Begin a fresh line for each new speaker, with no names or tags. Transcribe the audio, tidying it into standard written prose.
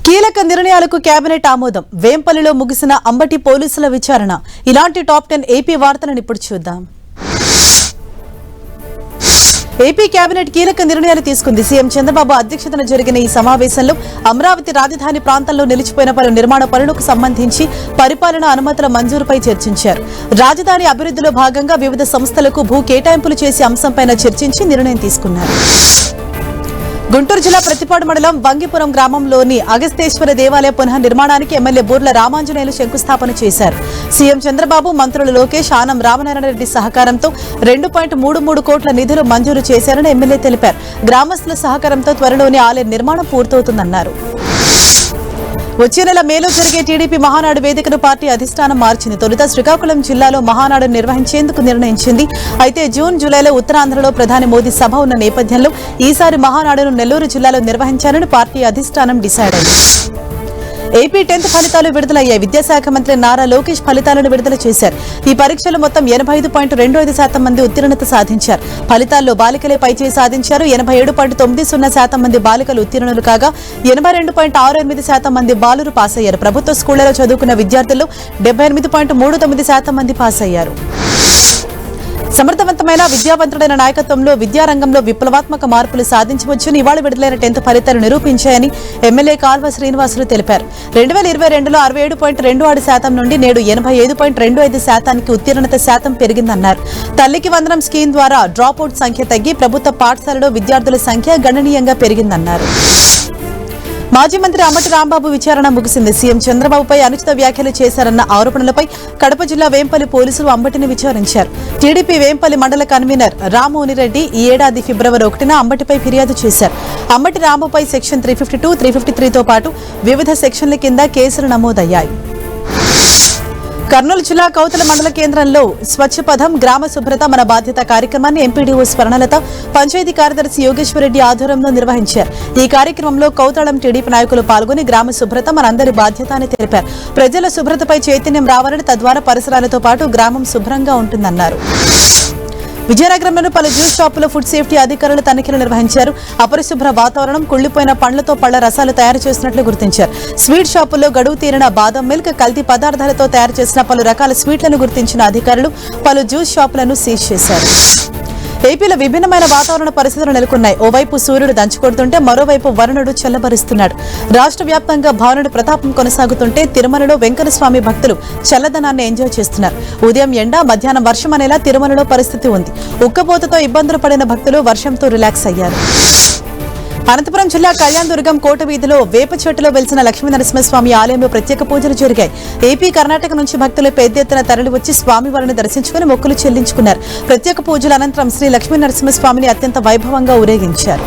కీలక నిర్ణయాలకు కేబినెట్ ఆమోదం. వేంపల్లిలో ముగిసిన అంబటి పోలీసుల విచారణ. ఇలాంటి టాప్ 10 ఏపీ వార్తలను ఇప్పుడు చూద్దాం. ఏపీ కేబినెట్ కీలక నిర్ణయాలు తీసుకుంది. సీఎం చంద్రబాబు అధ్యక్షతన జరిగిన ఈ సమావేశంలో అమరావతి రాజధాని ప్రాంతంలో నిలిచిపోయిన పలు నిర్మాణ పనులకు సంబంధించి పరిపాలన అనుమతుల మంజూరుపై చర్చించారు. రాజధాని అభివృద్ధిలో భాగంగా వివిధ సంస్థలకు భూ కేటాయింపులు చేసే అంశంపై చర్చించి నిర్ణయం తీసుకున్నారు. గుంటూరు జిల్లా ప్రతిపాడు మండలం వంగిపురం గ్రామంలోని అగస్తేశ్వర దేవాలయ పునః నిర్మాణానికి ఎమ్మెల్యే బూర్ల రామాంజనేయులు శంకుస్థాపన చేశారు. సీఎం చంద్రబాబు, మంత్రులు లోకేష్, ఆనం రామనారాయణ రెడ్డి సహకారంతో 2.33 కోట్ల నిధులు మంజూరు చేశారని ఎమ్మెల్యే తెలిపారు. గ్రామస్తుల సహకారంతో త్వరలోనే ఆలయ నిర్మాణం పూర్తవుతుందన్నారు. వచ్చే నెల మేలో జరిగే టీడీపీ మహానాడు వేదికను పార్టీ అధిష్టానం మార్చింది. తొలుత శ్రీకాకుళం జిల్లాలో మహానాడు నిర్వహించేందుకు నిర్ణయించింది. అయితే జూన్, జూలైలో ఉత్తరాంధ్రలో ప్రధాని మోదీ సభ ఉన్న నేపథ్యంలో ఈసారి మహానాడును నెల్లూరు జిల్లాలో నిర్వహించాలని పార్టీ అధిష్టానం డిసైడ్ అయింది. ఏపీ 10th ఫలితాలు విడుదలయ్యాయి. విద్యాశాఖ మంత్రి నారా లోకేష్ ఫలితాలను విడుదల చేశారు. ఈ పరీక్షలు మొత్తం 85.25% మంది ఉత్తీర్ణత సాధించారు. ఫలితాల్లో బాలికలే పైచేయి సాధించారు. 87.90% మంది బాలికలు ఉత్తీర్ణులు కాగా 82.68% మంది బాలురు పాస్ అయ్యారు. ప్రభుత్వ స్కూళ్లలో చదువుకున్న విద్యార్థుల్లో 78.39% మంది పాస్ అయ్యారు. సమర్థవంతమైన విద్యావంతుడైన నాయకత్వంలో విద్యారంగంలో విప్లవాత్మక మార్పులు సాధించవచ్చని ఇవాళ విడుదలైన 10th ఫలితాలు నిరూపించాయని ఎమ్మెల్యే కాల్వ శ్రీనివాసులు తెలిపారు. 2022లో 67.26% నుండి నేడు 85.25% ఉత్తీర్ణత శాతం పెరిగిందన్నారు. తల్లికి వందనం స్కీమ్ ద్వారా డ్రాప్అవుట్ సంఖ్య తగ్గి ప్రభుత్వ పాఠశాలలో విద్యార్థుల సంఖ్య గణనీయంగా పెరిగిందన్నారు. మాజీ మంత్రి అంబటి రాంబాబు విచారణ ముగిసింది. సీఎం చంద్రబాబుపై అనుచిత వ్యాఖ్యలు చేశారన్న ఆరోపణలపై కడప జిల్లా వేంపల్లి పోలీసులు అంబటిని విచారించారు. టీడీపీ వేంపల్లి మండల కన్వీనర్ రామోనిరెడ్డి ఈ ఏడాది ఫిబ్రవరి 1న అంబటిపై ఫిర్యాదు చేశారు. అంబటి రాంబాబుపై సెక్షన్ 352, 353తో పాటు వివిధ సెక్షన్ల కింద కేసులు నమోదయ్యాయి. కర్నూలు జిల్లా కౌతల మండల కేంద్రంలో స్వచ్ఛ పథం గ్రామ శుభ్రత మన బాధ్యత కార్యక్రమాన్ని ఎంపీడీఓ స్వర్ణలత, పంచాయతీ కార్యదర్శి యోగేశ్వరరెడ్డి ఆధ్వర్యంలో నిర్వహించారు. ఈ కార్యక్రమంలో కౌతళం టీడీపీ నాయకులు పాల్గొని గ్రామ శుభ్రత మనందరి బాధ్యత అని తెలిపారు. ప్రజల శుభ్రతపై చైతన్యం రావాలని, తద్వారా పరిసరాలతో పాటు గ్రామం శుభ్రంగా ఉంటుందన్నారు. విజయనగరంలోని పలు జ్యూస్ షాపులో ఫుడ్ సేఫ్టీ అధికారులు తనిఖీలు నిర్వహించారు. అపరిశుభ్ర వాతావరణం, కుళ్లిపోయిన పండ్లతో పళ్ల రసాలు తయారు చేసినట్లు గుర్తించారు. స్వీట్ షాపుల్లో గడువు తీరిన బాదం మిల్క్, కల్తీ పదార్థాలతో తయారు చేసిన పలు రకాల స్వీట్లను గుర్తించిన అధికారులు పలు జ్యూస్ షాపులను సీజ్ చేశారు. ఏపీలో విభిన్నమైన వాతావరణ పరిస్థితులు నెలకొన్నాయి. ఓవైపు సూర్యుడు దంచుకొడుతుంటే మరోవైపు వరుణుడు చల్లబరుస్తున్నాడు. రాష్ట్ర వ్యాప్తంగా భానుడి ప్రతాపం కొనసాగుతుంటే తిరుమలలో వెంకటస్వామి భక్తులు చల్లదనాన్ని ఎంజాయ్ చేస్తున్నారు. ఉదయం ఎండ, మధ్యాహ్నం వర్షం అనేలా తిరుమలలో పరిస్థితి ఉంది. ఉక్కపోతతో ఇబ్బందులు పడిన భక్తులు వర్షంతో రిలాక్స్ అయ్యారు. అనంతపురం జిల్లా కళ్యాణదుర్గం కోట వీధిలో వేప చెట్టులో వెలిసిన లక్ష్మీనరసింహస్వామి ఆలయంలో ప్రత్యేక పూజలు జరిగాయి. ఏపీ, కర్ణాటక నుంచి భక్తులు పెద్ద ఎత్తున తరలివచ్చి స్వామివారిని దర్శించుకుని మొక్కులు చెల్లించుకున్నారు. ప్రత్యేక పూజల అనంతరం శ్రీ లక్ష్మీనరసింహస్వామిని అత్యంత వైభవంగా ఊరేగించారు.